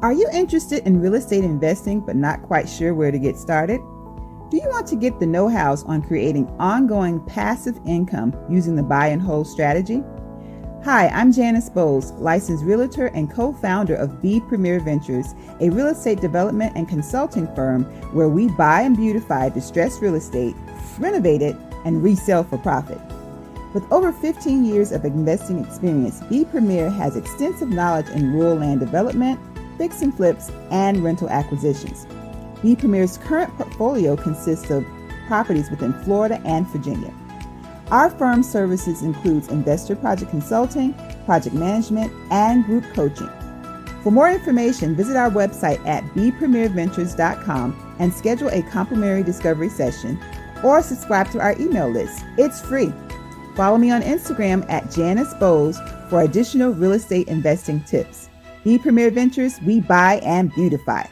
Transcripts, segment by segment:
Are you interested in real estate investing but not quite sure where to get started? Do you want to get the know-hows on creating ongoing passive income using the buy and hold strategy? Hi, I'm Janice Bowles, licensed realtor and co-founder of B Premier Ventures, a real estate development and consulting firm where we buy and beautify distressed real estate, renovate it, and resell for profit. With over 15 years of investing experience, B Premier has extensive knowledge in rural land development, fix and flips, and rental acquisitions. B Premier's current portfolio consists of properties within Florida and Virginia. Our firm's services includes investor project consulting, project management, and group coaching. For more information, visit our website at bpremierventures.com and schedule a complimentary discovery session or subscribe to our email list. It's free. Follow me on Instagram at Janice Bowles for additional real estate investing tips. B Premier Ventures, we buy and beautify.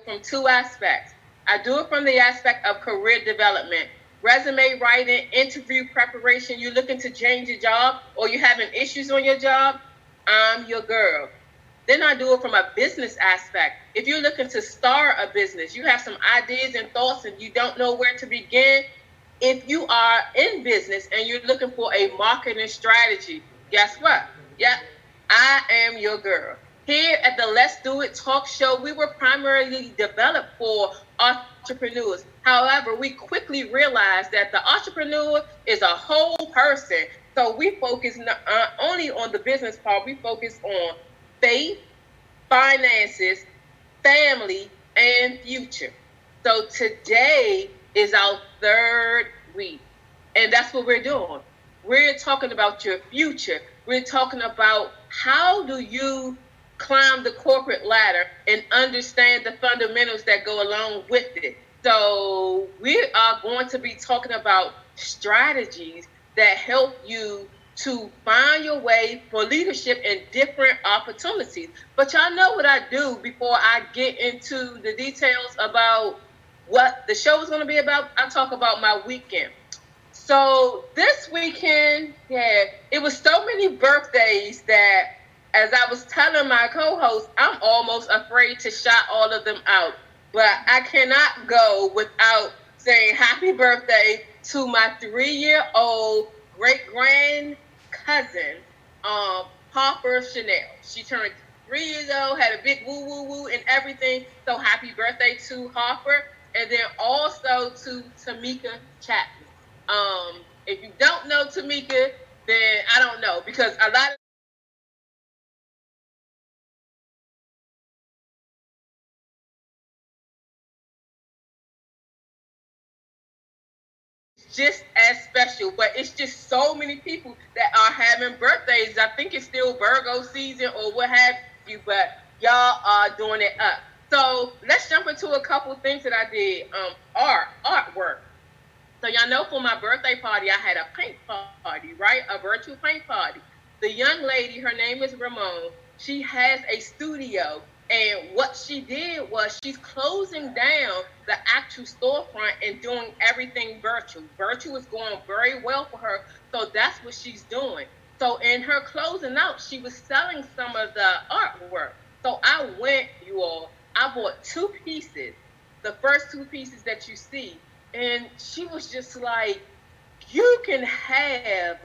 From two aspects. I do it from the aspect of career development, resume writing, interview preparation. You're looking to change your job or you're having issues on your job, I'm your girl. Then I do it from a business aspect. If you're looking to start a business, you have some ideas and thoughts and you don't know where to begin. If you are in business and you're looking for a marketing strategy, guess what? Yep, I am your girl. Here at the Let's Do It talk show, we were primarily developed for entrepreneurs. However, we quickly realized that the entrepreneur is a whole person. So we focus not only on the business part, we focus on faith, finances, family, and future. So today is our third week, and that's what we're doing. We're talking about your future. We're talking about how do you climb the corporate ladder and understand the fundamentals that go along with it. So we are going to be talking about strategies that help you to find your way for leadership and different opportunities. But y'all know what I do before I get into the details about what the show is going to be about. I talk about my weekend. So this weekend, it was so many birthdays that as I was telling my co-host, I'm almost afraid to shout all of them out. But I cannot go without saying happy birthday to my 3-year-old great-grand cousin, Harper Chanel. She turned 3 years old, had a big woo-woo-woo and everything. So happy birthday to Harper. And then also to Tamika Chapman. If you don't know Tamika, then I don't know. Because a lot of just as special, but it's just so many people that are having birthdays. I think it's still Virgo season or what have you, but y'all are doing it up. So let's jump into a couple of things that I did. Artwork. So y'all know for my birthday party, I had a paint party, right? A virtual paint party. The young lady, her name is Ramon. She has a studio. And what she did was she's closing down the actual storefront and doing everything virtual. Virtual is going very well for her. So that's what she's doing. So in her closing out, she was selling some of the artwork. So I went, you all, I bought 2 pieces, the first 2 pieces that you see. And she was just like, you can have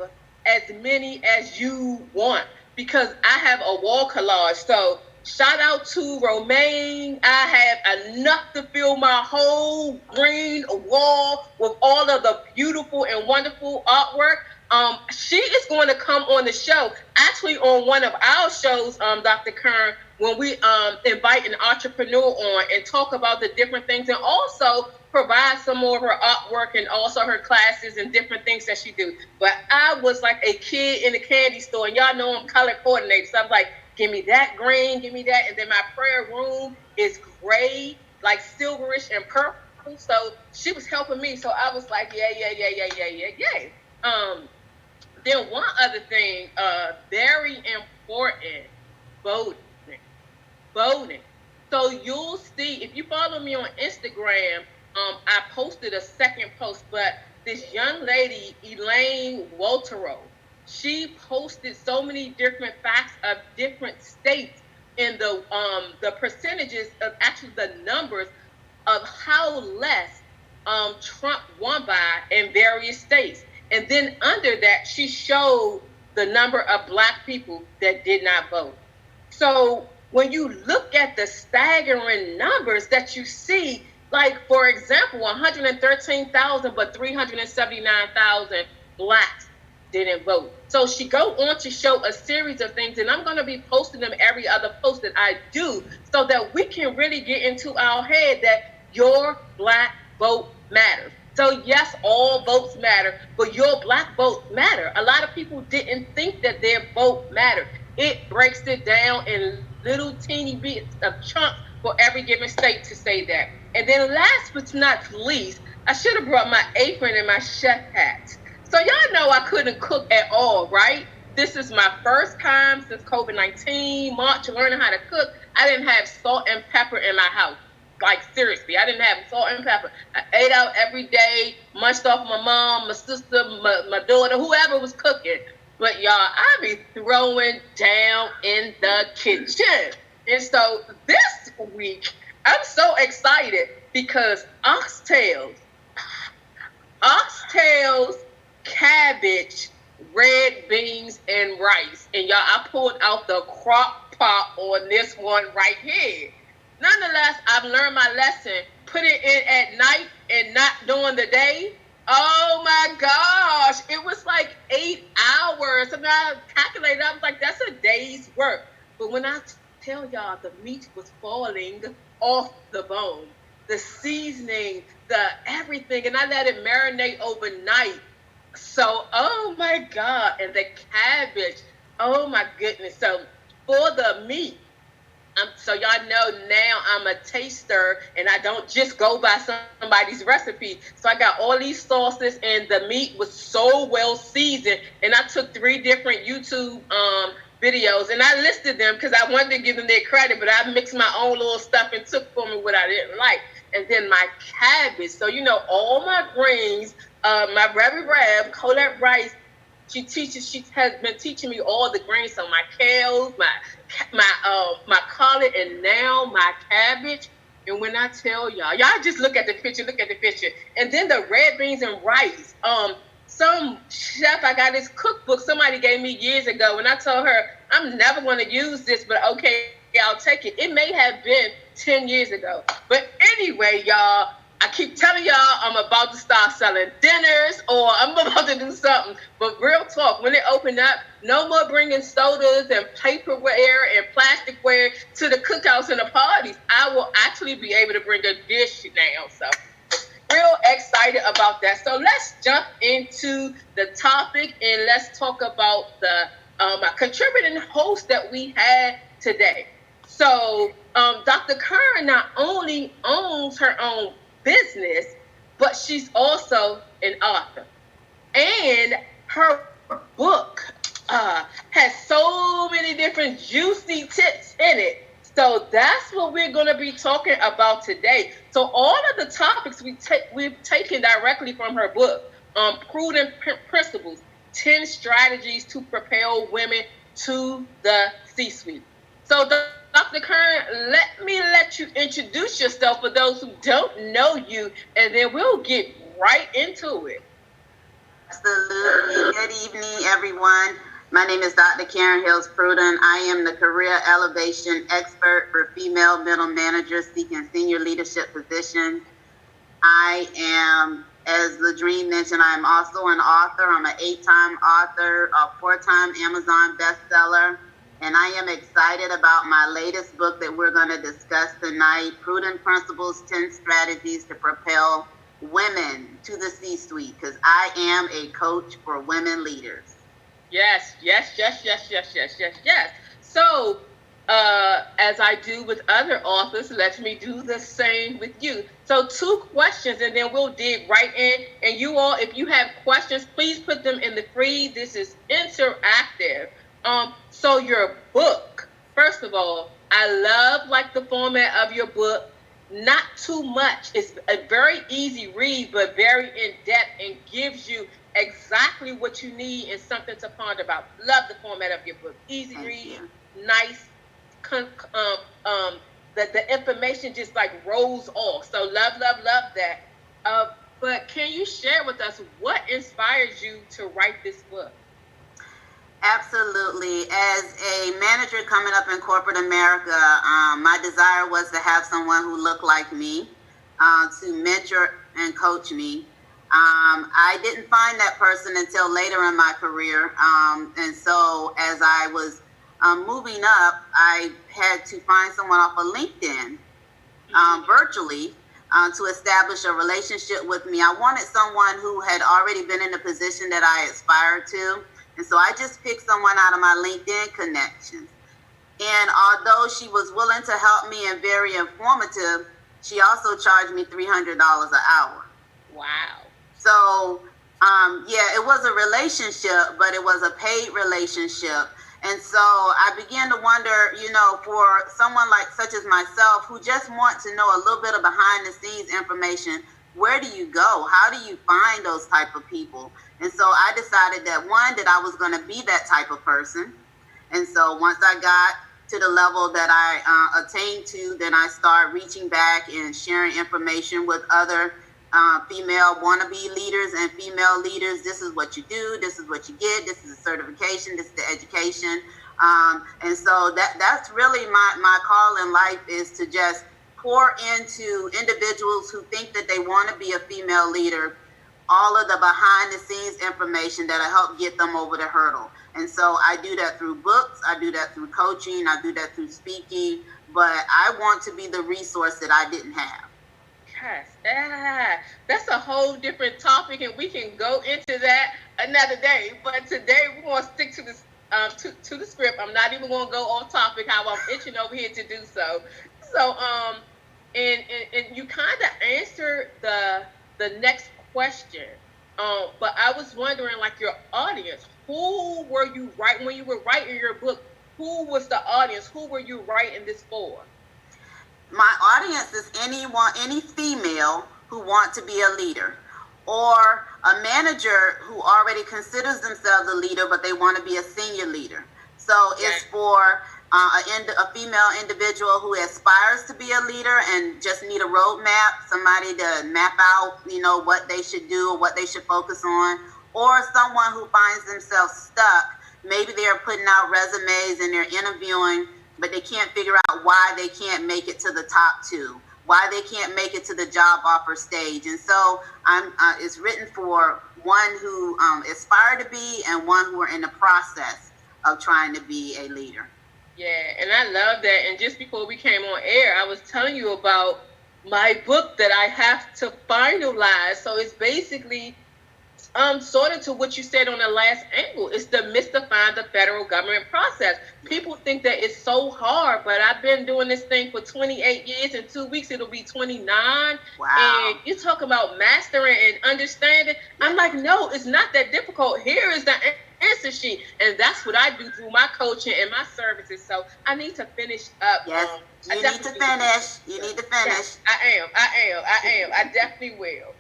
as many as you want because I have a wall collage. So Shout out to Romaine. I have enough to fill my whole green wall with all of the beautiful and wonderful artwork. She is going to come on the show, actually on one of our shows, Dr. Kern, when we invite an entrepreneur on and talk about the different things, and also provide some more of her artwork and also her classes and different things that she do. But I was like a kid in a candy store, and y'all know I'm color coordinated, so I'm like, give me that green, give me that. And then my prayer room is gray, like silverish and purple. So she was helping me. So I was like, yeah. Then one other thing, very important, voting. Voting. So you'll see, if you follow me on Instagram, I posted a second post, but this young lady, Elaine Walterow, she posted so many different facts of different states in the percentages of actually the numbers of how less Trump won by in various states. And then under that, she showed the number of Black people that did not vote. So when you look at the staggering numbers that you see, like, for example, 113,000, but 379,000 Blacks didn't vote. So she go on to show a series of things, and I'm going to be posting them every other post that I do, so that we can really get into our head that your Black vote matters. So yes, all votes matter, but your Black vote matter. A lot of people didn't think that their vote mattered. It breaks it down in little teeny bits of chunks for every given state to say that. And then last but not least, I should have brought my apron and my chef hat. So y'all know I couldn't cook at all, right? This is my first time since COVID-19, March, learning how to cook. I didn't have salt and pepper in my house. Like, seriously, I didn't have salt and pepper. I ate out every day, munched off my mom, my sister, my daughter, whoever was cooking. But y'all, I be throwing down in the kitchen. And so this week, I'm so excited because oxtails, cabbage, red beans, and rice. And y'all, I pulled out the crock pot on this one right here. Nonetheless, I've learned my lesson. Put it in at night and not during the day. Oh my gosh, it was like 8 hours. And I calculated, I was like, that's a day's work. But when I tell y'all, the meat was falling off the bone, the seasoning, the everything, and I let it marinate overnight. So, oh my God, and the cabbage, oh my goodness. So for the meat, so y'all know now I'm a taster, and I don't just go by somebody's recipe. So I got all these sauces, and the meat was so well seasoned. And I took 3 different YouTube videos, and I listed them because I wanted to give them their credit, but I mixed my own little stuff and took for me what I didn't like. And then my cabbage. So, you know, all my greens, my Reb, Colette Rice, she has been teaching me all the grains. So my kales, my collard, and now my cabbage. And when I tell y'all just look at the picture. And then the red beans and rice. Some chef, I got this cookbook somebody gave me years ago, and I told her, I'm never going to use this, but okay, I'll take it. It may have been 10 years ago. But anyway, y'all, I keep telling y'all I'm about to start selling dinners, or I'm about to do something. But real talk, when it opened up, no more bringing sodas and paperware and plasticware to the cookouts and the parties. I will actually be able to bring a dish now. So real excited about that. So let's jump into the topic, and let's talk about the contributing host that we had today. So Dr. Kern not only owns her own business, but she's also an author. And her book has so many different juicy tips in it. So that's what we're going to be talking about today. So all of the topics we've taken directly from her book, Prudent Principles, 10 Strategies to Propel Women to the C-Suite. So Dr. Kern, let you introduce yourself for those who don't know you, and then we'll get right into it. Absolutely. Good evening, everyone. My name is Dr. Karen Hills Pruden. I am the career elevation expert for female middle managers seeking senior leadership positions. I am, as Ladrine mentioned, I am also an author. I'm an 8-time author, a 4-time Amazon bestseller, and I am excited about my latest book that we're going to discuss tonight, Prudent Principles, 10 Strategies to Propel Women to the C-Suite, because I am a coach for women leaders. Yes. So, as I do with other authors, let me do the same with you. So 2 questions, and then we'll dig right in. And you all, if you have questions, please put them in the feed. This is interactive. So your book, first of all, I love like the format of your book. Not too much. It's a very easy read, but very in depth and gives you exactly what you need and something to ponder about. Love the format of your book. Easy read, nice. The information just like rolls off. So love that. But can you share with us what inspired you to write this book? Absolutely. As a manager coming up in corporate America, my desire was to have someone who looked like me to mentor and coach me. I didn't find that person until later in my career. And so as I was moving up, I had to find someone off of LinkedIn virtually to establish a relationship with me. I wanted someone who had already been in a position that I aspired to. And so I just picked someone out of my LinkedIn connections. And although she was willing to help me and very informative, she also charged me $300 an hour. Wow. So, yeah, it was a relationship, but it was a paid relationship. And so I began to wonder, for someone like such as myself who just want to know a little bit of behind the scenes information, where do you go? How do you find those type of people? And so I decided that that I was going to be that type of person. And so once I got to the level that I attained to, then I started reaching back and sharing information with other female wannabe leaders and female leaders. This is what you do. This is what you get. This is a certification. This is the education. And so that's really my call in life, is to just pour into individuals who think that they want to be a female leader all of the behind the scenes information that'll help get them over the hurdle. And so I do that through books, I do that through coaching, I do that through speaking, but I want to be the resource that I didn't have. Yes, that's a whole different topic, and we can go into that another day. But today we're going to stick to this to the script. I'm not even going to go off topic, how I'm itching over here to do so. So and you kind of answered the next question. But I was wondering, like, your audience, who were you writing when you were writing your book? Who was the audience? Who were you writing this for? My audience is any female who want to be a leader, or a manager who already considers themselves a leader, but they want to be a senior leader. So it's for a female individual who aspires to be a leader and just need a roadmap, somebody to map out, what they should do or what they should focus on, or someone who finds themselves stuck. Maybe they're putting out resumes and they're interviewing, but they can't figure out why they can't make it to the top 2, why they can't make it to the job offer stage. And so it's written for one who aspire to be and one who are in the process of trying to be a leader. Yeah, and I love that. And just before we came on air, I was telling you about my book that I have to finalize. So it's basically sort of to what you said on the last angle. It's demystifying the federal government process. People think that it's so hard, but I've been doing this thing for 28 years. In 2 weeks, it'll be 29. Wow. And you talk about mastering and understanding. I'm like, no, it's not that difficult. Here is the answer sheet. And that's what I do through my coaching and my services. So I need to finish up. Yes, you need to finish. You need to finish. Yes, I am. I definitely will.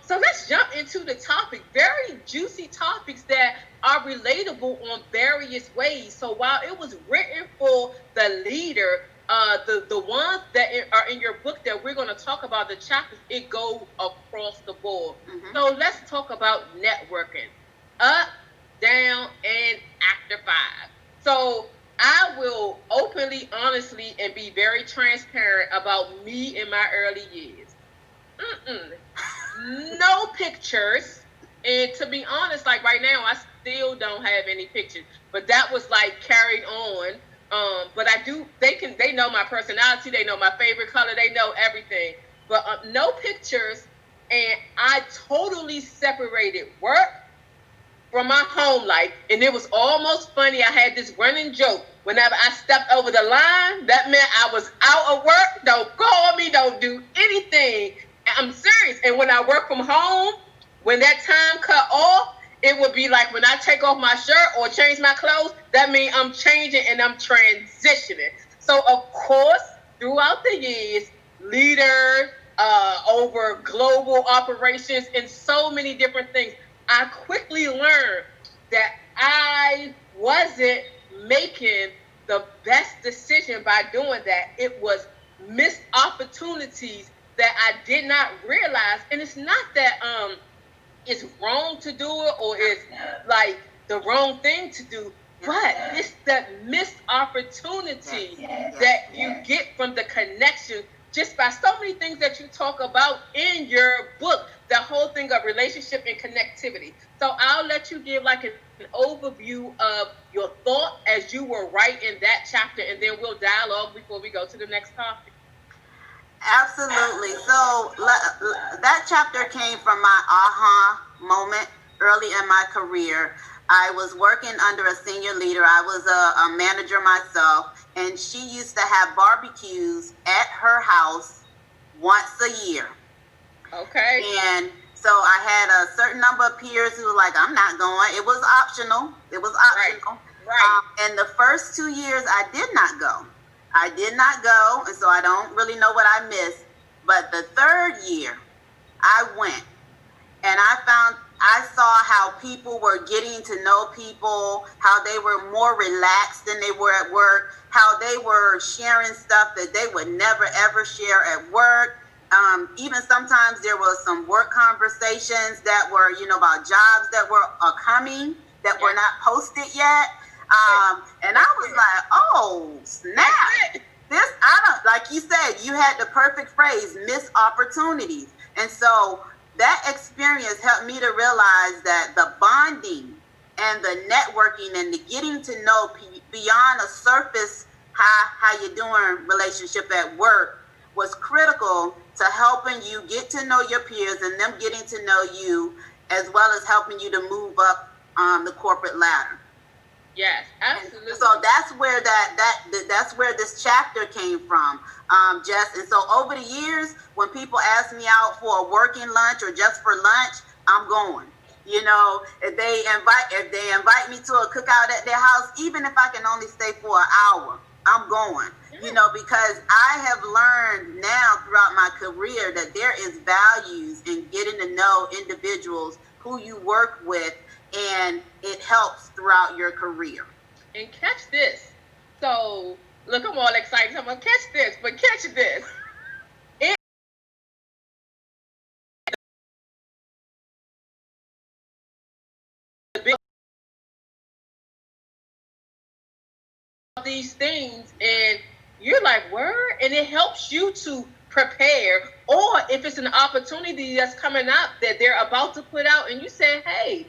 So let's jump into the topic. Very juicy topics that are relatable on various ways. So while it was written for the leader, the ones that are in your book that we're going to talk about, the chapters, it goes across the board. Mm-hmm. So let's talk about networking. Up, down, and So I will openly, honestly, and be very transparent about me in my early years. No pictures. And to be honest, like right now, I still don't have any pictures. But that was like carried on. But I do. They know my personality. They know my favorite color. They know everything. But no pictures. And I totally separated work from my home life. And it was almost funny. I had this running joke. Whenever I stepped over the line, that meant I was out of work. Don't call me. Don't do anything. I'm serious. And when I work from home, when that time cut off, it would be like when I take off my shirt or change my clothes, that means I'm changing and I'm transitioning. So, of course, throughout the years, leaders, over global operations and so many different things, I quickly learned that I wasn't making the best decision by doing that. It was missed opportunities that I did not realize. And it's not that it's wrong to do it or it's like the wrong thing to do, but it's that missed opportunity that you get from the connection just by so many things that you talk about in your book, the whole thing of relationship and connectivity. So I'll let you give like an overview of your thought as you were writing that chapter, and then we'll dialogue before we go to the next topic. Absolutely. So that chapter came from my aha moment early in my career. I was working under a senior leader. I was a manager myself, and she used to have barbecues at her house once a year. Okay. And so I had a certain number of peers who were like, I'm not going. It was optional. Right. And the first 2 years, I did not go. And so I don't really know what I missed. But the third year, I went, and I saw how people were getting to know people, how they were more relaxed than they were at work, how they were sharing stuff that they would never ever share at work. Even sometimes there was some work conversations that were, about jobs that were coming that were not posted yet. And I was like, oh, snap. Like you said, you had the perfect phrase, missed opportunities. And so that experience helped me to realize that the bonding and the networking and the getting to know beyond a surface, how you doing relationship at work was critical to helping you get to know your peers and them getting to know you, as well as helping you to move up the corporate ladder. Yes, absolutely. So that's where that's where this chapter came from, Jess. And so over the years, when people ask me out for a working lunch or just for lunch, I'm going. If they invite me to a cookout at their house, even if I can only stay for an hour, I'm going. Because I have learned now throughout my career that there is values in getting to know individuals who you work with, and it helps throughout your career. And catch this. So, look, I'm all excited. I'm going to catch this, but catch this. These things, and you're like, word? And it helps you to prepare. Or if it's an opportunity that's coming up that they're about to put out, and you say, hey,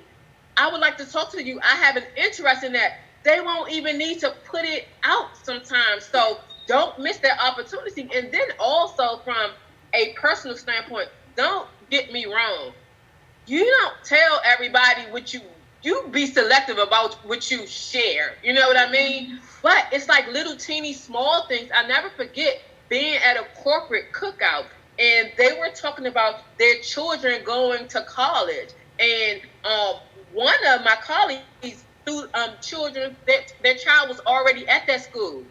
I would like to talk to you. I have an interest in that. They won't even need to put it out sometimes. So don't miss that opportunity. And then also from a personal standpoint, don't get me wrong. You don't tell everybody what you be selective about what you share. You know what I mean? But it's like little teeny small things. I never forget being at a corporate cookout, and they were talking about their children going to college. And one of my colleagues, children, their child was already at that school.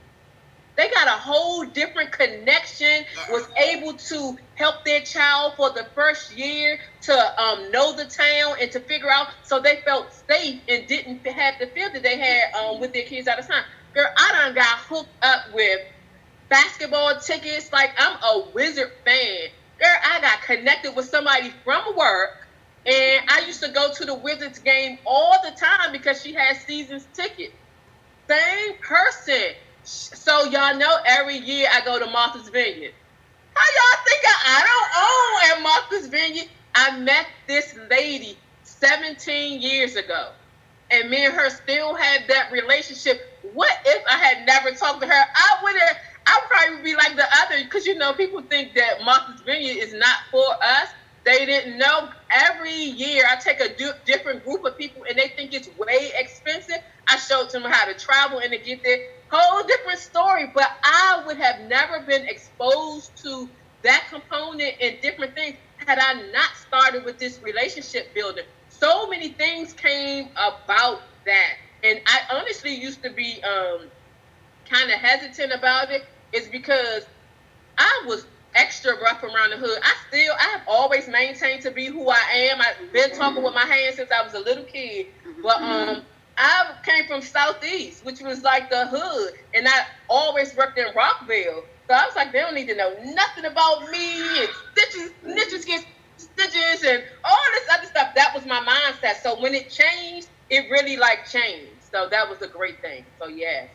They got a whole different connection, was able to help their child for the first year to know the town and to figure out, so they felt safe and didn't have the fear that they had with their kids out of time. Girl, I done got hooked up with basketball tickets. Like, I'm a Wizard fan. Girl, I got connected with somebody from work, and I used to go to the Wizards game all the time because she had season's ticket. same person. So y'all know every year I go to Martha's Vineyard. How y'all think I don't own at Martha's Vineyard? I met this lady 17 years ago, and me and her still had that relationship. What if I had never talked to her? I would probably be like the other, because people think that Martha's Vineyard is not for us. They didn't know. Every year I take a different group of people, and they think it's way expensive. I showed them how to travel and to get there. Whole different story, but I would have never been exposed to that component and different things had I not started with this relationship building. So many things came about that, and I honestly used to be kind of hesitant about it. Is because I was extra rough around the hood. I have always maintained to be who I am. I've been talking with my hands since I was a little kid, but I came from Southeast, which was like the hood, and I always worked in Rockville. So I was like, they don't need to know nothing about me and stitches and all this other stuff. That was my mindset. So when it changed, it really changed. So that was a great thing. So yeah.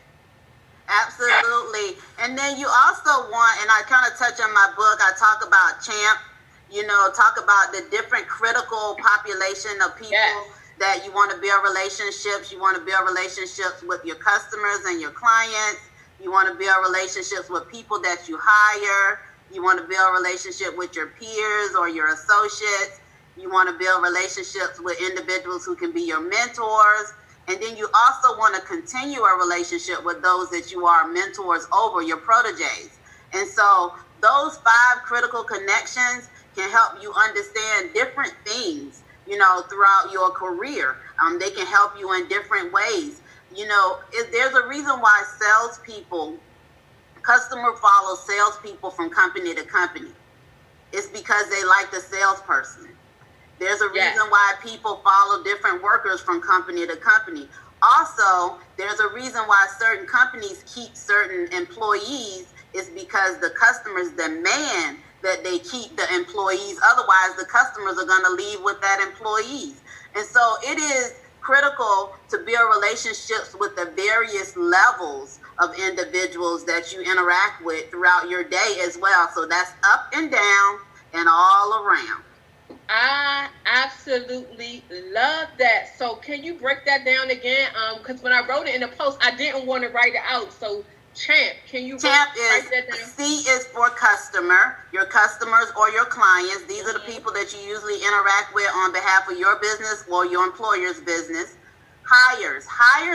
Absolutely. And then you also want, and I kind of touch on my book, I talk about CHAMP, talk about the different critical population of people. Yes. That you want to build relationships. You want to build relationships with your customers and your clients. You want to build relationships with people that you hire. You want to build relationship with your peers or your associates. You want to build relationships with individuals who can be your mentors. And then you also want to continue a relationship with those that you are mentors over, your proteges. And so those 5 critical connections can help you understand different things, throughout your career. They can help you in different ways. There's a reason why customer follows salespeople from company to company. It's because they like the salesperson. There's a reason why people follow different workers from company to company. Also, there's a reason why certain companies keep certain employees. It's because the customers demand that they keep the employees. Otherwise, the customers are going to leave with that employees. And so it is critical to build relationships with the various levels of individuals that you interact with throughout your day as well. So that's up and down and all around. I absolutely love that. So can you break that down again? Because when I wrote it in the post, I didn't want to write it out. So CHAMP, can you write that down? C is for customer, your customers or your clients. These are the people that you usually interact with on behalf of your business or your employer's business. Hires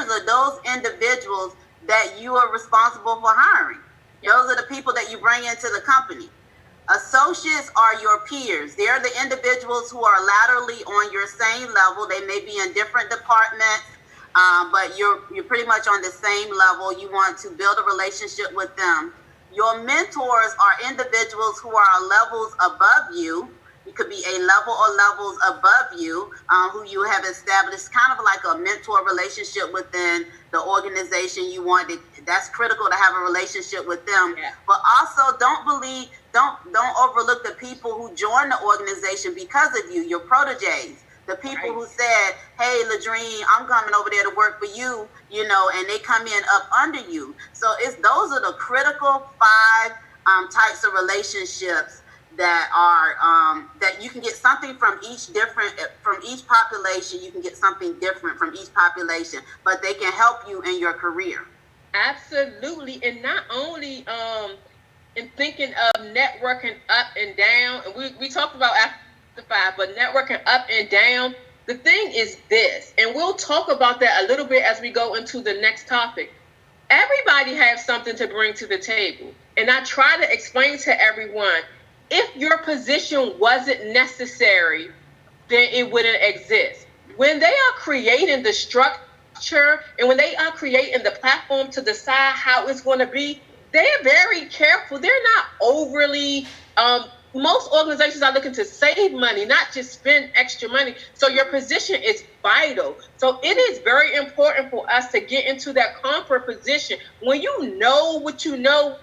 are those individuals that you are responsible for hiring. Those are the people that you bring into the company. Associates are your peers. They're the individuals who are laterally on your same level. They may be in different departments, but you're pretty much on the same level. You want to build a relationship with them. Your mentors are individuals who are levels above you. It could be a level or levels above you, who you have established kind of like a mentor relationship within the organization you want. That's critical to have a relationship with them. Yeah. But also don't overlook the people who join the organization because of you, your proteges. The people who said, hey, Ladrine, I'm coming over there to work for you, and they come in up under you. So those are the critical 5 types of relationships that are that you can get something from each population. You can get something different from each population, but they can help you in your career. Absolutely. And not only in thinking of networking up and down, and we talked about after 5, but networking up and down, the thing is this, and we'll talk about that a little bit as we go into the next topic. Everybody has something to bring to the table. And I try to explain to everyone, if your position wasn't necessary, then it wouldn't exist. When they are creating the structure and when they are creating the platform to decide how it's going to be, they're very careful. They're not overly, most organizations are looking to save money, not just spend extra money. So your position is vital. So it is very important for us to get into that comfort position. When you know what you know,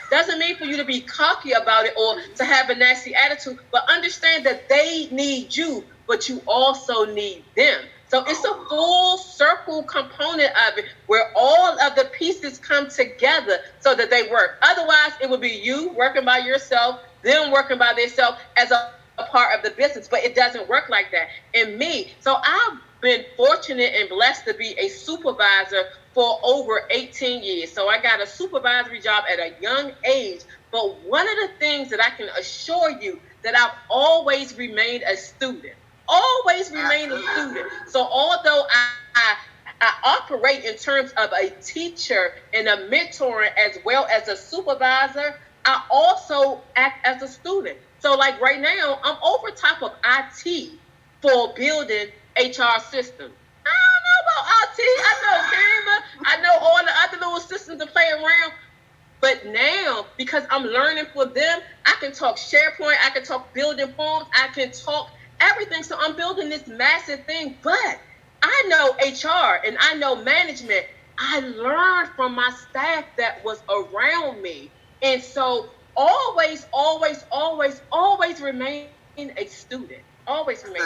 doesn't mean for you to be cocky about it or to have a nasty attitude, but understand that they need you, but you also need them. So it's a full circle critical component of it where all of the pieces come together so that they work. Otherwise, it would be you working by yourself, them working by themselves as a part of the business, but it doesn't work like that. And me, so I've been fortunate and blessed to be a supervisor for over 18 years. So I got a supervisory job at a young age. But one of the things that I can assure you that I've always remained a student. Always remained a student. So although I operate in terms of a teacher and a mentor as well as a supervisor, I also act as a student. So like right now, I'm over top of IT for building HR systems. I don't know about IT. I know Canva. I know all the other little systems to play around. But now, because I'm learning for them, I can talk SharePoint, I can talk building forms, I can talk everything. So I'm building this massive thing. But I know HR and I know management. I learned from my staff that was around me. And so always, always, always, always remain a student. Always remain.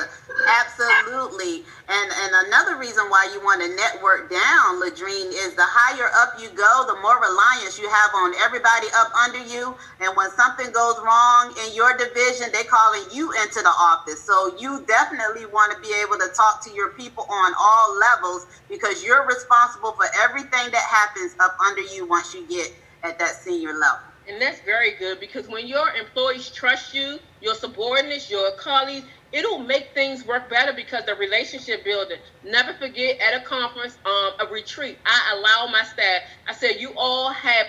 Absolutely. And another reason why you want to network down, Ladrine, is the higher up you go, the more reliance you have on everybody up under you. And when something goes wrong in your division, they calling you into the office. So you definitely want to be able to talk to your people on all levels because you're responsible for everything that happens up under you once you get at that senior level. And that's very good because when your employees trust you, your subordinates, your colleagues, it'll make things work better because the relationship building. Never forget at a conference, a retreat, I allow my staff, I said, you all have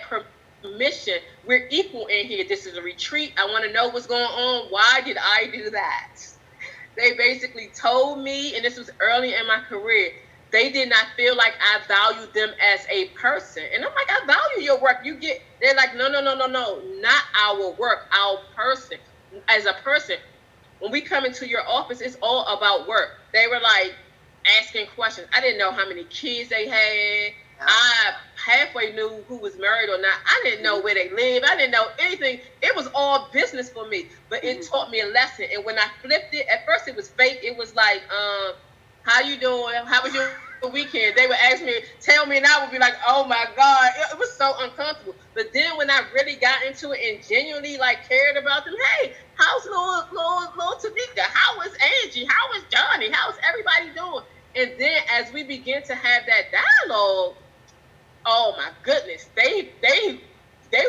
permission. We're equal in here. This is a retreat. I want to know what's going on. Why did I do that? They basically told me, and this was early in my career, they did not feel like I valued them as a person. And I'm like, I value your work. They're like, no, not our work, our person. As a person, when we come into your office, it's all about work. They were like asking questions. I didn't know how many kids they had. I halfway knew who was married or not. I didn't know where they lived. I didn't know anything. It was all business for me, but it taught me a lesson. And when I flipped it, at first it was fake. It was like, how you doing? How was your weekend? They would ask me, tell me, and I would be like, oh my God, it was so uncomfortable. But then when I really got into it and genuinely like cared about them, hey, how's little Tamika? How is Angie? How is Johnny? How's everybody doing? And then as we begin to have that dialogue, oh my goodness, they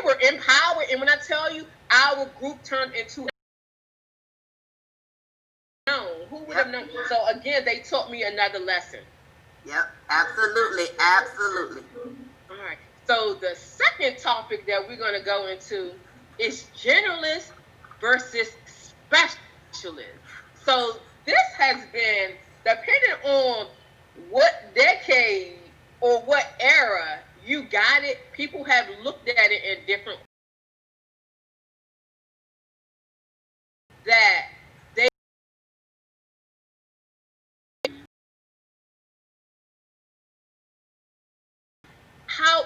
were empowered. And when I tell you, our group turned into who would have known? So again, they taught me another lesson. Yep, absolutely. All right. So the second topic that we're going to go into is generalists versus specialists. So this has been, depending on what decade or what era you got it, people have looked at it in different that they how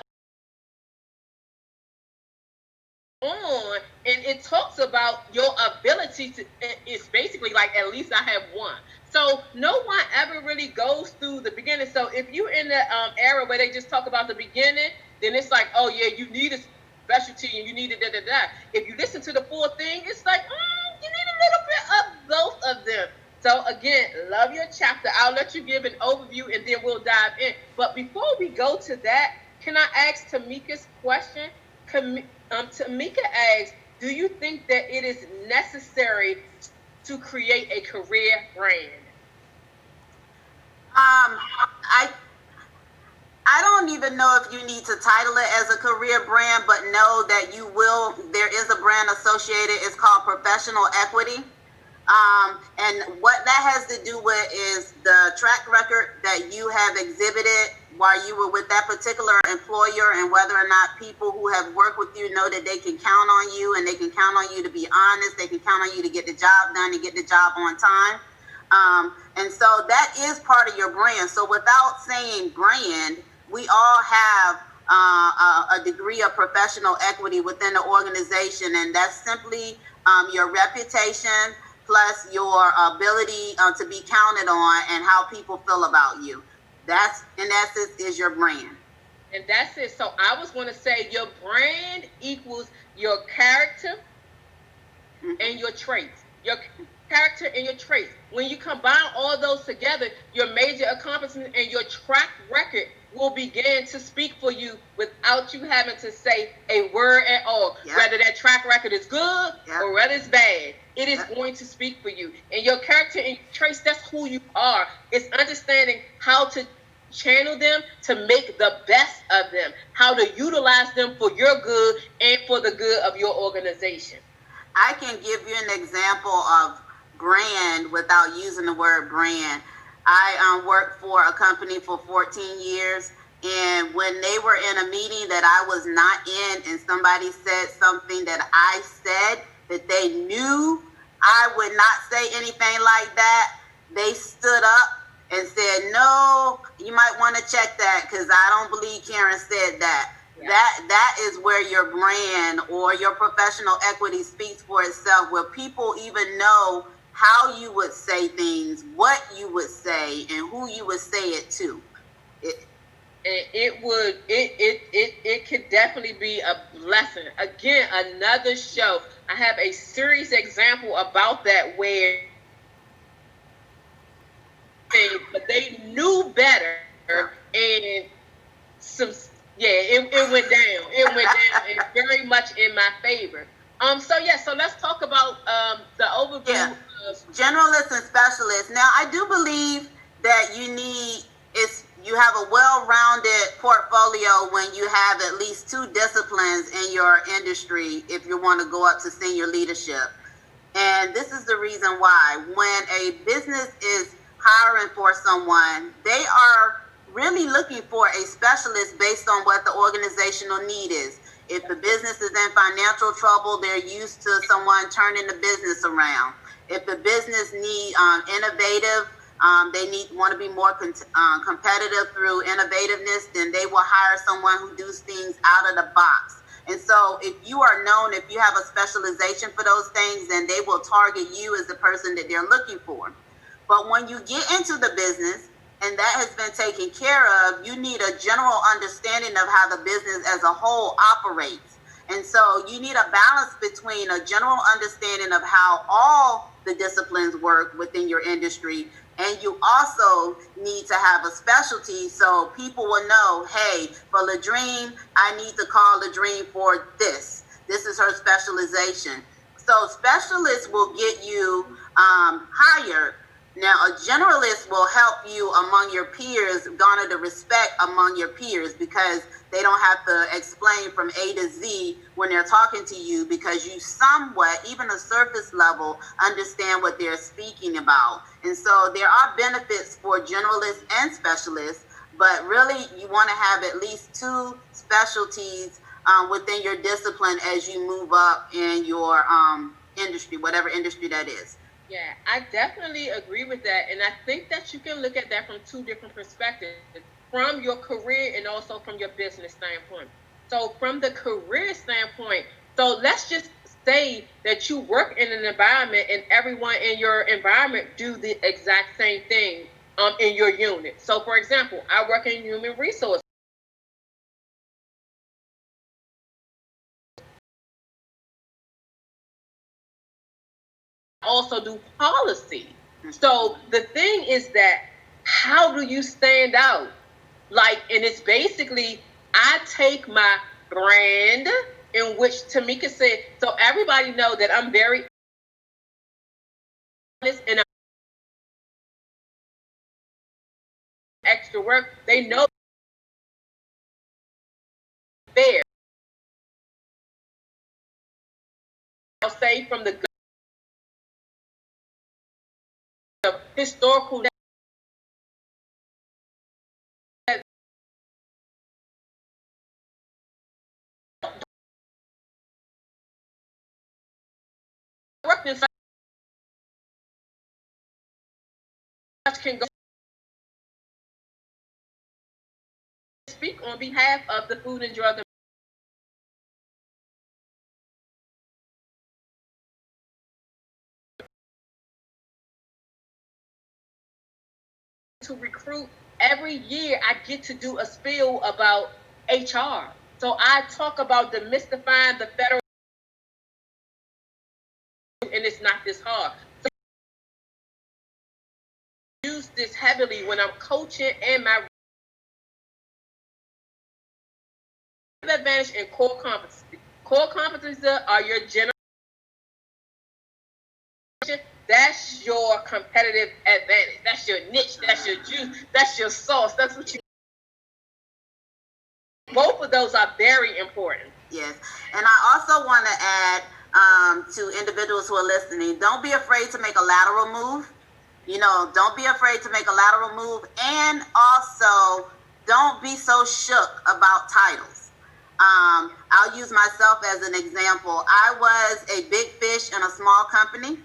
on, and it talks about your ability to, it's basically like at least I have one. So no one ever really goes through the beginning. So if you're in the era where they just talk about the beginning, then it's like, oh yeah, you need a specialty and you need a da-da-da. If you listen to the full thing, it's like, you need a little bit of both of them. So again, love your chapter. I'll let you give an overview and then we'll dive in. But before we go to that, can I ask Tamika's question? Tamika asks, do you think that it is necessary to create a career brand? I don't even know if you need to title it as a career brand, but know that you will. There is a brand associated. It's called Professional Equity. And what that has to do with is the track record that you have exhibited while you were with that particular employer, and whether or not people who have worked with you know that they can count on you and they can count on you to be honest. They can count on you to get the job done and get the job on time. And so that is part of your brand. So without saying brand, we all have a degree of professional equity within the organization, and that's simply your reputation plus your ability to be counted on and how people feel about you. That's, in essence, is your brand. And that's it. So I was going to say your brand equals your character and your traits. Your character and your traits. When you combine all those together, your major accomplishments and your track record will begin to speak for you without you having to say a word at all. Yep. Whether that track record is good or whether it's bad, it is going to speak for you. And your character and traits, that's who you are. It's understanding how to channel them to make the best of them, how to utilize them for your good and for the good of your organization. I can give you an example of brand without using the word brand. I worked for a company for 14 years, and when they were in a meeting that I was not in and somebody said something that I said that they knew I would not say anything like that, they stood up and said, no, you might want to check that because I don't believe Karen said that. Yeah. That is where your brand or your professional equity speaks for itself, where people even know how you would say things, what you would say, and who you would say it to. It could definitely be a blessing. Again, another show. I have a series example about that where but they knew better and it went down. It went down and very much in my favor. So let's talk about the overview of generalists and specialists. Now, I do believe that you have a well-rounded portfolio when you have at least 2 disciplines in your industry if you want to go up to senior leadership. And this is the reason why. When a business is hiring for someone, they are really looking for a specialist based on what the organizational need is. If the business is in financial trouble, they're used to someone turning the business around. If the business need innovative, they want to be more competitive through innovativeness, then they will hire someone who does things out of the box. And so if you are known, if you have a specialization for those things, then they will target you as the person that they're looking for. But when you get into the business and that has been taken care of, you need a general understanding of how the business as a whole operates. And so you need a balance between a general understanding of how all the disciplines work within your industry, and you also need to have a specialty so people will know, hey, for Ladrine, I need to call Ladrine for this. This is her specialization. So specialists will get you hired. Now, a generalist will help you among your peers, garner the respect among your peers, because they don't have to explain from A to Z when they're talking to you, because you somewhat, even a surface level, understand what they're speaking about. And so there are benefits for generalists and specialists, but really you want to have at least 2 specialties within your discipline as you move up in your industry, whatever industry that is. Yeah, I definitely agree with that. And I think that you can look at that from 2 different perspectives, from your career and also from your business standpoint. So from the career standpoint, so let's just say that you work in an environment and everyone in your environment do the exact same thing in your unit. So for example, I work in human resources. Also do policy. So the thing is that how do you stand out? And it's basically, I take my brand, in which Tamika said, so everybody know that I'm very honest and I'm extra work. They know fair. I'll say from the historical work in such can go speak on behalf of the Food and Drug to recruit every year I get to do a spiel about HR. So I talk about demystifying the federal, and it's not this hard. So I use this heavily when I'm coaching, and my advantage and core competency. Core competencies are your general. That's your competitive advantage. That's your niche. That's your juice. That's your sauce. That's what you. Both of those are very important. Yes, and I also want to add to individuals who are listening: don't be afraid to make a lateral move. Don't be afraid to make a lateral move, and also don't be so shook about titles. I'll use myself as an example. I was a big fish in a small company,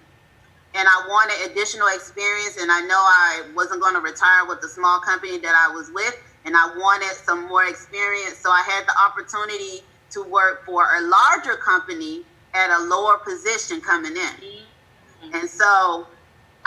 and I wanted additional experience, and I know I wasn't going to retire with the small company that I was with, and I wanted some more experience. So I had the opportunity to work for a larger company at a lower position coming in. Mm-hmm. And so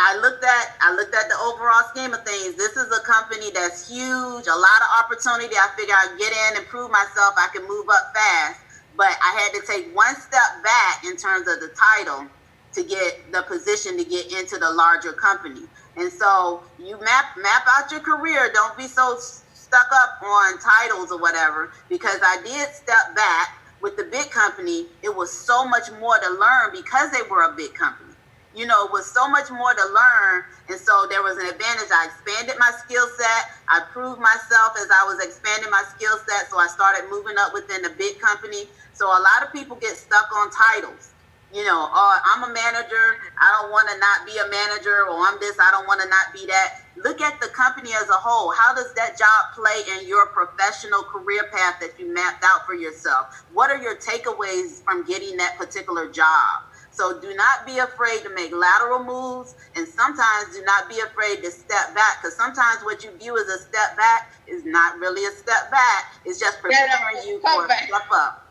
I looked at the overall scheme of things. This is a company that's huge, a lot of opportunity. I figured I'd get in and prove myself. I can move up fast, but I had to take one step back in terms of the title to get the position to get into the larger company. And so you map out your career. Don't be so stuck up on titles or whatever, because I did step back. With the big company, it was so much more to learn because they were a big company. It was so much more to learn. And so there was an advantage. I expanded my skill set. I proved myself as I was expanding my skill set. So I started moving up within the big company. So a lot of people get stuck on titles. I'm a manager. I don't want to not be a manager, or I'm this, I don't want to not be that. Look at the company as a whole. How does that job play in your professional career path that you mapped out for yourself? What are your takeaways from getting that particular job? So do not be afraid to make lateral moves, and sometimes do not be afraid to step back, because sometimes what you view as a step back is not really a step back. It's just preparing you for a step up.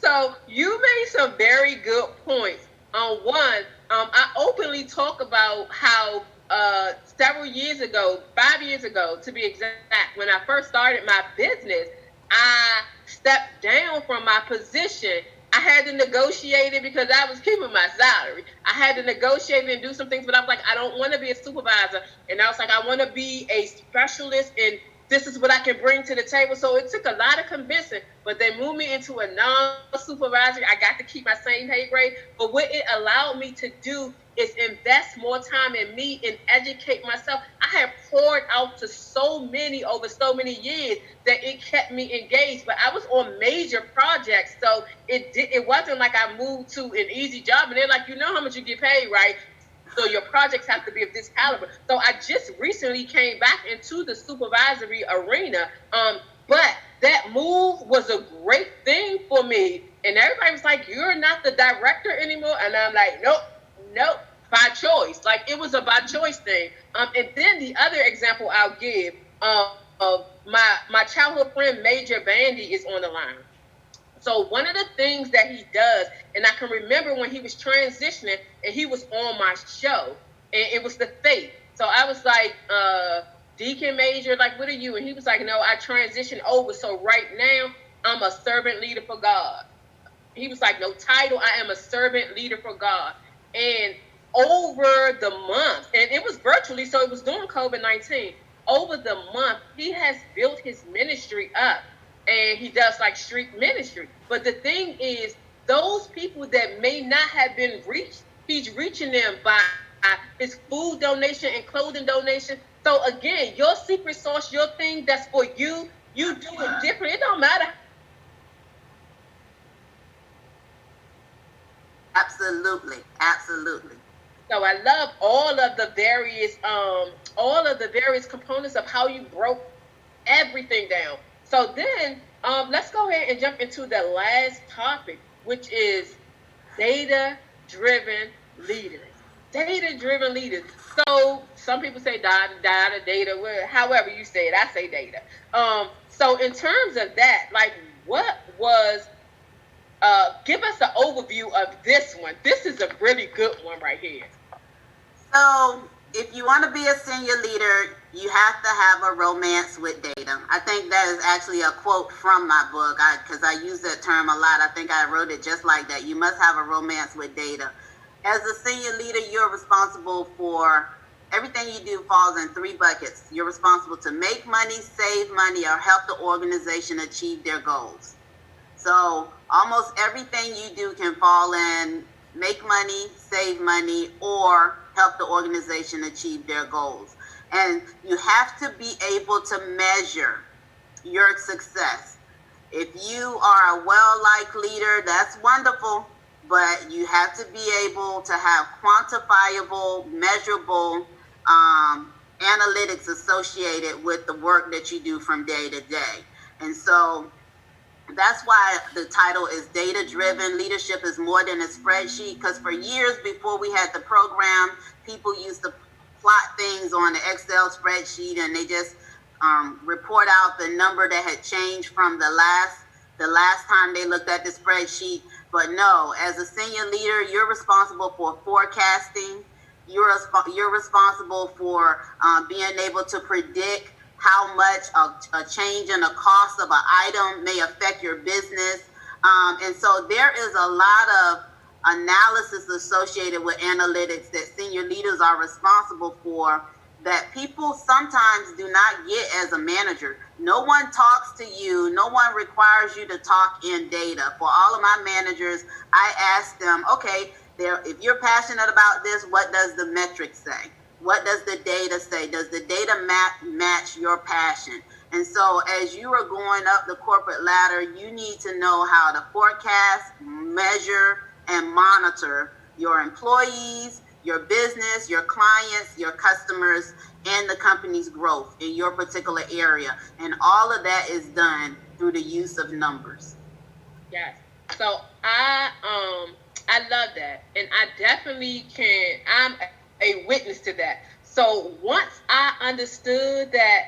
So you made some very good points. One, I openly talk about how several years ago, 5 years ago to be exact, when I first started my business, I stepped down from my position. I had to negotiate it because I was keeping my salary. I had to negotiate it and do some things, but I was like, I don't want to be a supervisor. And I was like, I want to be a specialist, and this is what I can bring to the table. So it took a lot of convincing, but they moved me into a non-supervisory. I got to keep my same pay grade. But what it allowed me to do is invest more time in me and educate myself. I had poured out to so many over so many years that it kept me engaged. But I was on major projects, so it wasn't like I moved to an easy job and they're like, how much you get paid, right? So your projects have to be of this caliber. So I just recently came back into the supervisory arena. But that move was a great thing for me. And everybody was like, you're not the director anymore. And I'm like, nope, by choice. Like, it was a by choice thing. And then the other example I'll give, my childhood friend, Major Bandy, is on the line. So one of the things that he does, and I can remember when he was transitioning and he was on my show, and it was the faith. So I was like, Deacon Major, like, what are you? And he was like, no, I transitioned over. So right now I'm a servant leader for God. He was like, no title, I am a servant leader for God. And over the month, and it was virtually, so it was during COVID-19, over the month, he has built his ministry up. And he does like street ministry. But the thing is, those people that may not have been reached, he's reaching them by his food donation and clothing donation. So again, your secret sauce, your thing that's for you, you do it different. It don't matter. Absolutely. So I love all of the various components of how you broke everything down. So then let's go ahead and jump into the last topic, which is data-driven leaders. Data-driven leaders. So some people say data, however you say it, I say data. So in terms of that, like, what was, give us an overview of this one. This is a really good one right here. So if you want to be a senior leader, you have to have a romance with data. I think that is actually a quote from my book because I use that term a lot. I think I wrote it just like that. You must have a romance with data. As a senior leader, you're responsible for everything you do falls in three buckets. You're responsible to make money, save money, or help the organization achieve their goals. So almost everything you do can fall in make money, save money, or help the organization achieve their goals. And you have to be able to measure your success. If you are a well-liked leader, that's wonderful, but you have to be able to have quantifiable, measurable analytics associated with the work that you do from day to day. And so that's why the title is Data Driven. Leadership is more than a spreadsheet, because for years before we had the program, people used to plot things on the Excel spreadsheet and they just report out the number that had changed from the last time they looked at the spreadsheet. But no, as a senior leader, you're responsible for forecasting. You're responsible for being able to predict how much a change in the cost of an item may affect your business. And so there is a lot of analysis associated with analytics that senior leaders are responsible for that people sometimes do not get as a manager. No one talks to you. No one requires you to talk in data. For all of my managers, I ask them, okay, if you're passionate about this, what does the metrics say? What does the data say? Does the data match your passion? And so as you are going up the corporate ladder, you need to know how to forecast, measure, and monitor your employees, your business, your clients, your customers, and the company's growth in your particular area. And all of that is done through the use of numbers. Yes. So I love that. And I definitely I'm a witness to that. So once I understood that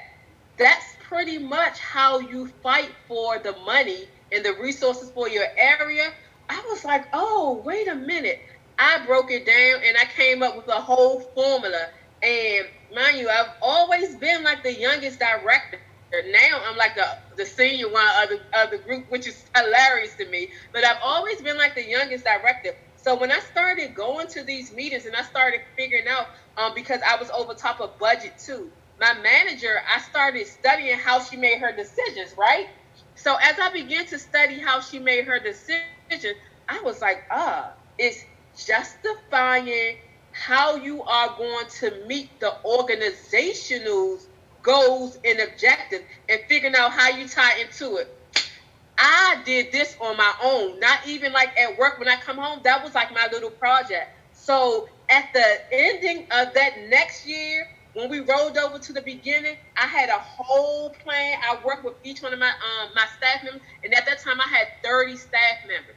that's pretty much how you fight for the money and the resources for your area, I was like, oh, wait a minute. I broke it down and I came up with a whole formula. And mind you, I've always been like the youngest director. Now I'm like the senior one of the group, which is hilarious to me. But I've always been like the youngest director. So when I started going to these meetings and I started figuring out, because I was over top of budget too, my manager, I started studying how she made her decisions, right? So as I began to study how she made her decision, I was like, it's justifying how you are going to meet the organizational goals and objectives and figuring out how you tie into it. I did this on my own, not even like at work when I come home. That was like my little project. So at the ending of that next year, when we rolled over to the beginning, I had a whole plan. I worked with each one of my staff members, and at that time I had 30 staff members.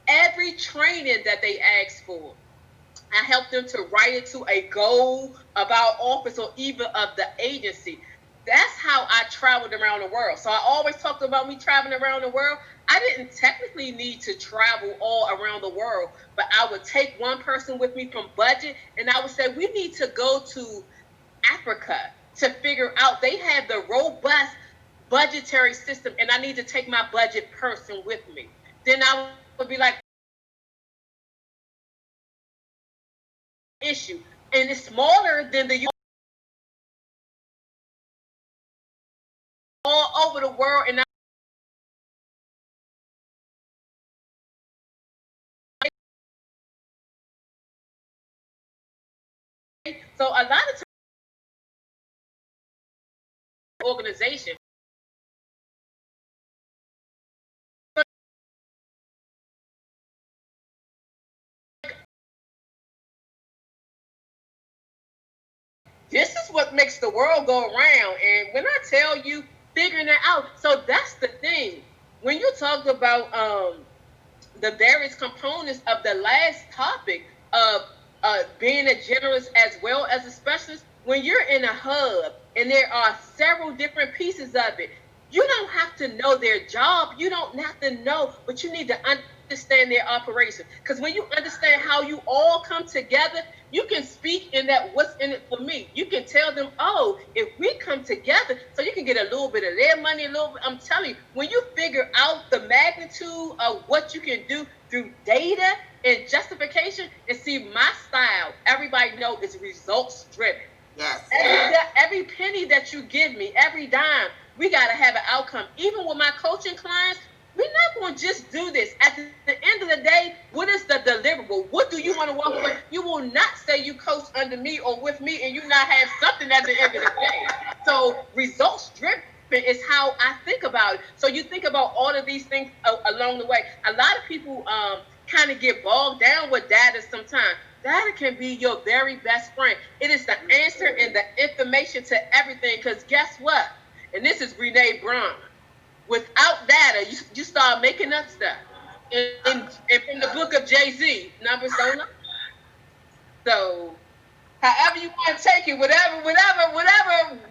Every training that they asked for, I helped them to write it to a goal of our office or even of the agency. That's how I traveled around the world. So I always talked about me traveling around the world. I didn't technically need to travel all around the world, but I would take one person with me from budget, and I would say, we need to go to Africa to figure out, they have the robust budgetary system, and I need to take my budget person with me. Then I would be like, issue, and it's smaller than the all over the world. And so a lot of times organization, this is what makes the world go around. And when I tell you figuring it out, so that's the thing. When you talk about the various components of the last topic of being a generalist as well as a specialist, when you're in a hub and there are several different pieces of it, you don't have to know their job. You don't have to know, but you need to understand their operation. Because when you understand how you all come together, you can speak in that what's in it for me. You can tell them, oh, if we come together, so you can get a little bit of their money, a little bit. I'm telling you, when you figure out the magnitude of what you can do through data and justification, and see my style, everybody know is results driven. Yes. Every penny that you give me, every dime, we got to have an outcome. Even with my coaching clients, we're not going to just do this. At the end of the day, what is the deliverable? What do you want to walk away? You will not say you coach under me or with me and you not have something at the end of the day. So results driven is how I think about it. So you think about all of these things along the way. A lot of people kind of get bogged down with data sometimes. Data can be your very best friend. It is the answer and the information to everything. Because guess what? And this is Brene Brown. Without data, you start making up stuff. And from the book of Jay-Z, numbers don't lie. So however you want to take it, whatever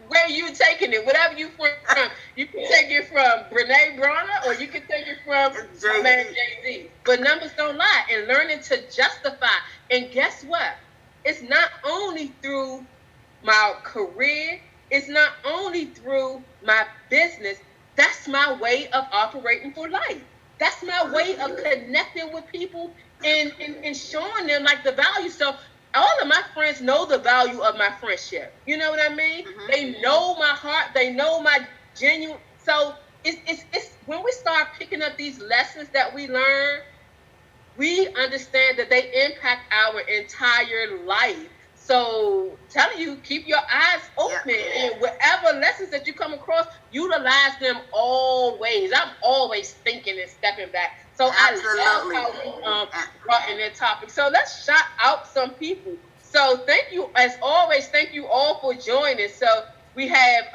way you're taking it, whatever you from, you can take it from Brene Brown or you can take it from Jay-Z. But numbers don't lie, and learning to justify. And guess what? It's not only through my career, it's not only through my business. That's my way of operating for life. That's my way of connecting with people and showing them like the value. So all of my friends know the value of my friendship. You know what I mean? Mm-hmm. They know my heart. They know my genuine. So it's when we start picking up these lessons that we learn, we understand that they impact our entire life. So telling you, keep your eyes open, and whatever lessons that you come across, utilize them always. I'm always thinking and stepping back. So absolutely. I love how we brought in that topic. So let's shout out some people. So thank you, as always, thank you all for joining. So we have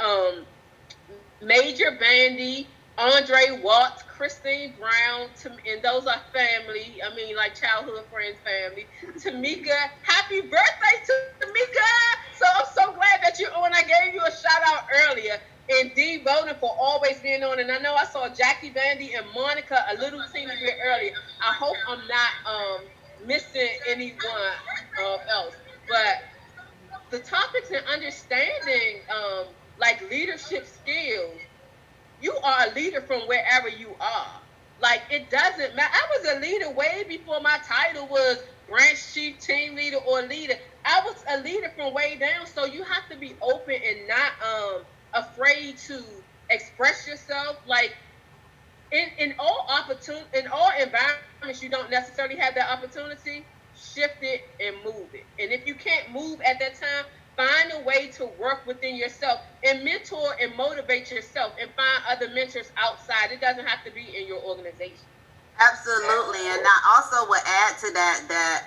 Major Bandy, Andre Watts, Christine Brown, and those are family. I mean, like childhood friends, family. Tamika, happy birthday, Tamika! So I'm so glad that you're on. I gave you a shout out earlier. And D. Bowden for always being on. And I know I saw Jackie Bandy and Monica a little teeny bit earlier. I hope I'm not missing anyone else. But the topics and understanding, like leadership skills, you are a leader from wherever you are. Like, it doesn't matter. I was a leader way before my title was branch chief, team leader, or leader. I was a leader from way down. So you have to be open and not afraid to express yourself. Like, in all environments, you don't necessarily have that opportunity. Shift it and move it. And if you can't move at that time, find a way to work within yourself and mentor and motivate yourself and find other mentors outside. It doesn't have to be in your organization. Absolutely. And I also would add to that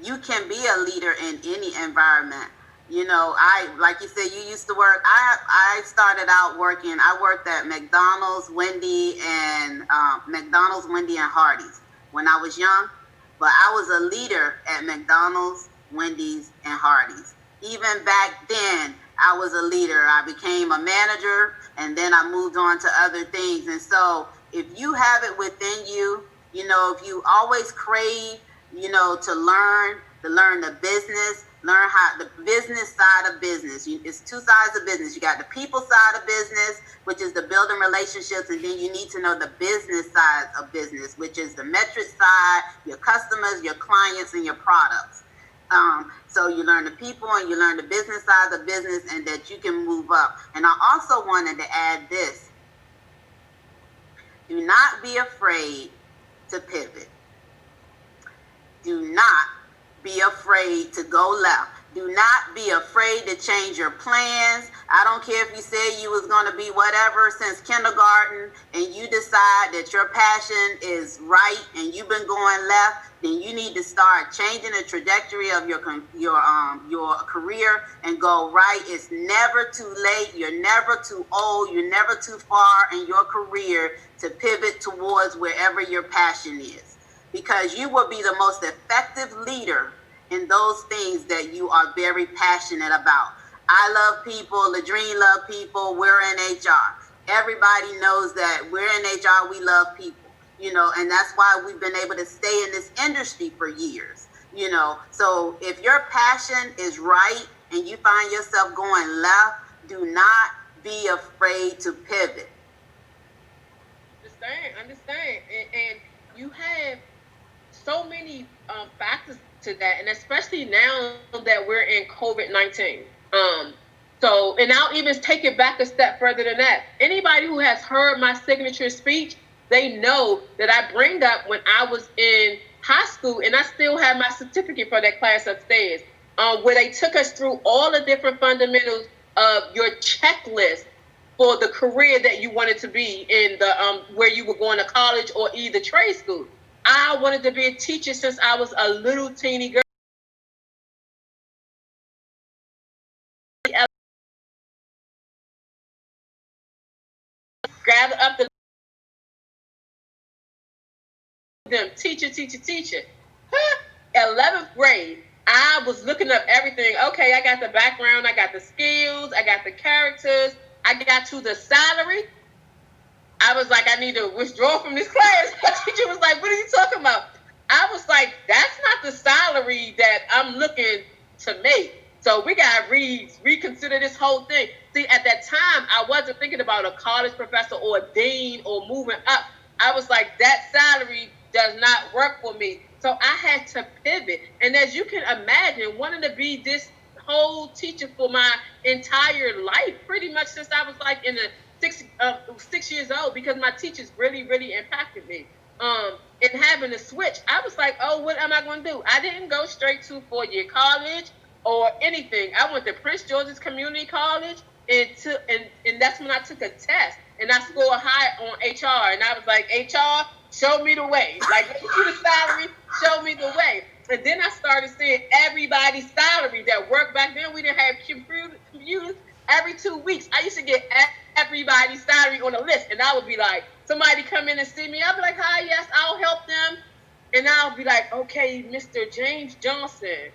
you can be a leader in any environment. You know, like you said, you used to work. I started out working. I worked at McDonald's, Wendy's, and Hardee's when I was young. But I was a leader at McDonald's, Wendy's, and Hardee's. Even back then, I was a leader. I became a manager, and then I moved on to other things. And so if you have it within you, you know, if you always crave, you know, to learn the business, learn how the business side of business. It's two sides of business. You got the people side of business, which is the building relationships, and then you need to know the business side of business, which is the metric side, your customers, your clients, and your products. So you learn the people and you learn the business side of business, and that you can move up. And I also wanted to add this. Do not be afraid to pivot. Do not be afraid to go left. Do not be afraid to change your plans. I don't care if you said you was going to be whatever since kindergarten and you decide that your passion is right and you've been going left, then you need to start changing the trajectory of your career and go right. It's never too late. You're never too old. You're never too far in your career to pivot towards wherever your passion is, because you will be the most effective leader in those things that you are very passionate about. I love people. Ladrine love people. We're in HR. Everybody knows that we're in HR. We love people, you know, and that's why we've been able to stay in this industry for years. You know, so if your passion is right and you find yourself going left, do not be afraid to pivot. Understand. And you have so many factors to that, and especially now that we're in COVID-19. So, and I'll even take it back a step further than that. Anybody who has heard my signature speech, they know that I bring up when I was in high school, and I still have my certificate for that class upstairs, where they took us through all the different fundamentals of your checklist for the career that you wanted to be in, the where you were going to college or either trade school. I wanted to be a teacher since I was a little teeny girl. Gather up the them teacher. 11th grade, I was looking up everything. Okay, I got the background, I got the skills, I got the characters, I got to the salary. I was like, I need to withdraw from this class. My teacher was like, what are you talking about? I was like, that's not the salary that I'm looking to make. So we got to reconsider this whole thing. See, at that time, I wasn't thinking about a college professor or a dean or moving up. I was like, that salary does not work for me. So I had to pivot. And as you can imagine, wanting to be this whole teacher for my entire life, pretty much since I was like in the 6 years old, because my teachers really impacted me. And having to switch, I was like, oh, what am I going to do? I didn't go straight to 4-year college or anything. I went to Prince George's Community College, and that's when I took a test, and I scored high on HR, and I was like, HR, show me the way. Like, let me see the salary, show me the way. And then I started seeing everybody's salary that worked back then. We didn't have computers. Every 2 weeks, I used to get everybody's salary on a list, and I would be like, somebody come in and see me, I'll be like, hi, yes, I'll help them, and I'll be like, okay, Mr. James Johnson,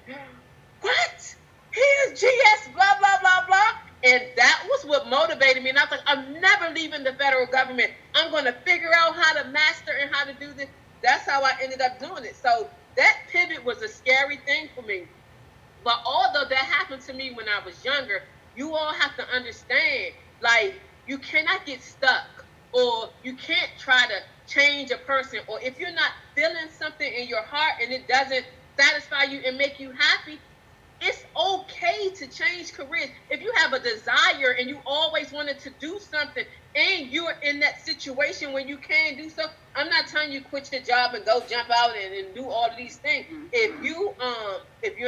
what? Here's GS, blah, blah, blah, blah, and that was what motivated me, and I was like, I'm never leaving the federal government. I'm going to figure out how to master and how to do this. That's how I ended up doing it. So that pivot was a scary thing for me, but although that happened to me when I was younger, you all have to understand, like, you cannot get stuck, or you can't try to change a person, or if you're not feeling something in your heart and it doesn't satisfy you and make you happy, it's okay to change careers. If you have a desire and you always wanted to do something and you're in that situation when you can do so, I'm not telling you quit your job and go jump out and do all of these things. If you're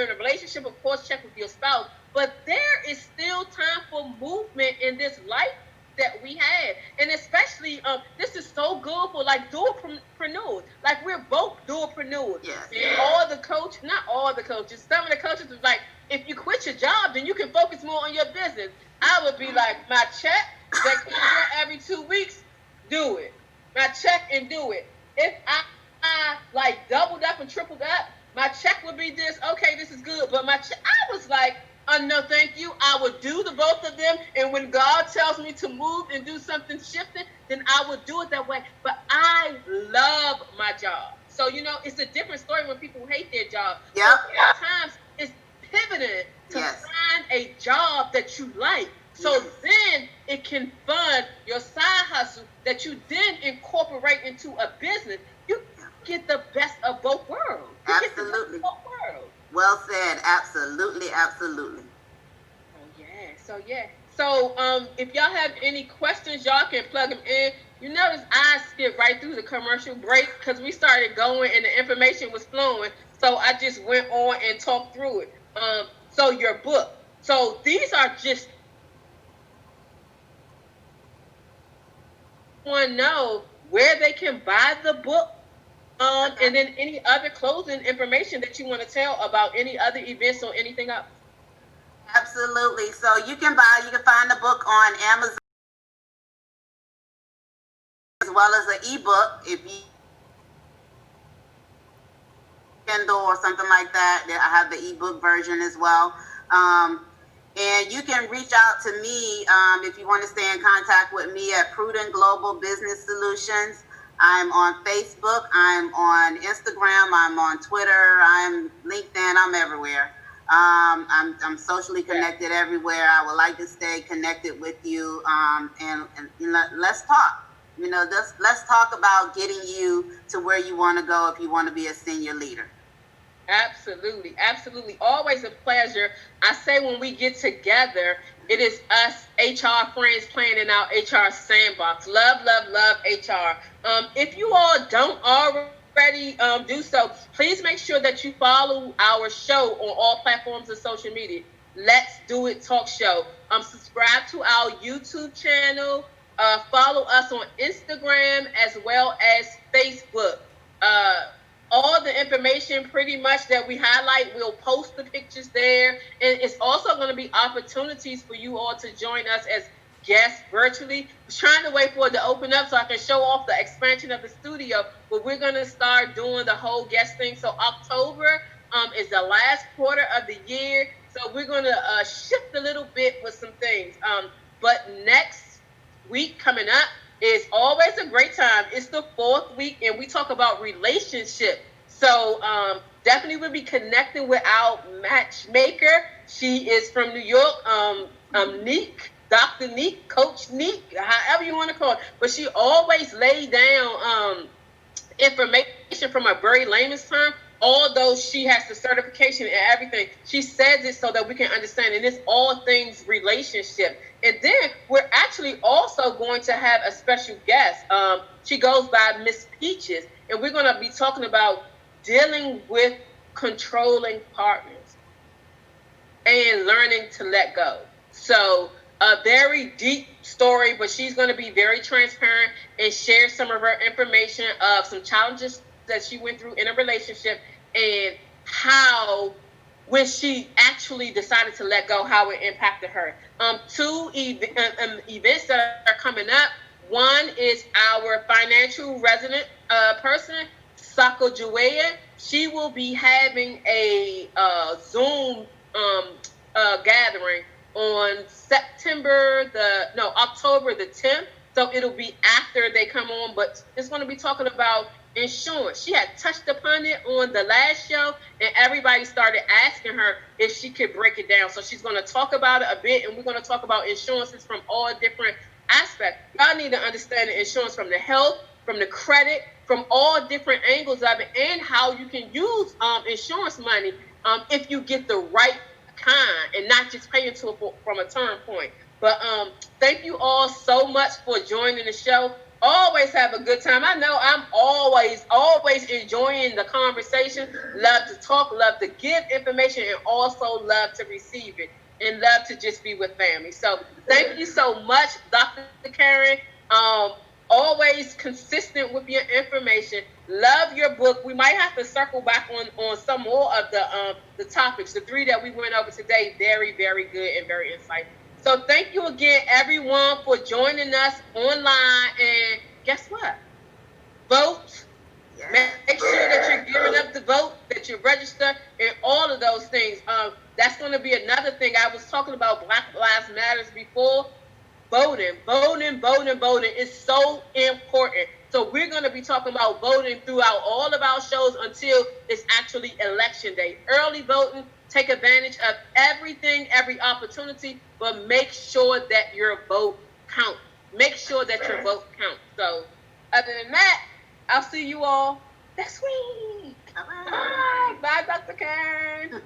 in a relationship, of course, check with your spouse. But there is still time for movement in this life that we have, and especially this is so good for like dualpreneurs. Like, we're both dualpreneurs. Yes. And not all the coaches, some of the coaches was like, if you quit your job, then you can focus more on your business. I would be like, my check that comes in every 2 weeks, do it. My check and do it. If I like doubled up and tripled up, my check would be this. Okay, this is good, but my check, I was like, no, thank you. I would do the both of them, and when God tells me to move and do something shifting, then I would do it that way. But I love my job. So, it's a different story when people hate their job. Yep. So sometimes it's pivoting to find a job that you like. So then it can fund your side hustle that you then incorporate into a business. You get the best of both worlds. Absolutely. Well said. Absolutely. So if y'all have any questions, y'all can plug them in. You notice I skipped right through the commercial break because we started going and the information was flowing. So I just went on and talked through it. So your book. So these are just want to know where they can buy the book. And then any other closing information that you want to tell about any other events or anything else. Absolutely. So you can find the book on Amazon as well as an ebook. If you Kindle or something like that, I have the ebook version as well. And you can reach out to me if you want to stay in contact with me at Prudent Global Business Solutions. I'm on Facebook. I'm on Instagram. I'm on Twitter. I'm LinkedIn. I'm everywhere. I'm socially connected everywhere. I would like to stay connected with you. And let's talk. Let's talk about getting you to where you want to go if you want to be a senior leader. Absolutely, absolutely. Always a pleasure. I say when we get together, it is us HR friends playing in our HR sandbox. Love, love, love HR. If you all don't already do so, please make sure that you follow our show on all platforms of social media. Let's Do It Talk Show. Subscribe to our YouTube channel. Follow us on Instagram as well as Facebook. Uh, all the information pretty much that we highlight, we'll post the pictures there. And it's also going to be opportunities for you all to join us as guests virtually. I was trying to wait for it to open up so I can show off the expansion of the studio, but we're going to start doing the whole guest thing. So October is the last quarter of the year. So we're going to shift a little bit with some things. But next week coming up is always a great time. It's the 4th week, and we talk about relationship. So definitely we'll be connecting with our matchmaker. She is from New York, Neek, Dr. Neek, Coach Neek, however you want to call it. But she always laid down information from a very layman's term, although she has the certification and everything. She says it so that we can understand, and it's all things relationship. And then we're actually also going to have a special guest. She goes by Miss Peaches, and we're going to be talking about dealing with controlling partners and learning to let go. So a very deep story, but she's going to be very transparent and share some of her information of some challenges that she went through in a relationship and how, when she actually decided to let go, how it impacted her. Two events that are coming up. One is our financial resident person, Sako Juea. She will be having a Zoom gathering on October the 10th. So it'll be after they come on, but it's going to be talking about insurance. She had touched upon it on the last show, and everybody started asking her if she could break it down. So she's going to talk about it a bit, and we're going to talk about insurances from all different aspects. Y'all need to understand the insurance from the health, from the credit, from all different angles of it, and how you can use insurance money if you get the right kind and not just paying to it from a turn point. But thank you all so much for joining the show. Always have a good time. I know I'm always enjoying the conversation. Love to talk, love to give information, and also love to receive it, and love to just be with family. So thank you so much, Dr. Karen. Always consistent with your information. Love your book. We might have to circle back on some more of the topics. The 3 that we went over today, very, very good and very insightful. So thank you again, everyone, for joining us online. And guess what? Vote. Yes. Make sure that you're gearing up to vote, that you register, and all of those things. That's going to be another thing. I was talking about Black Lives Matters before. Voting is so important. So we're going to be talking about voting throughout all of our shows until it's actually election day. Early voting, take advantage of everything, every opportunity, but make sure that your vote counts. Make sure that your vote counts. So other than that, I'll see you all next week. Bye. Bye, Dr. Karen.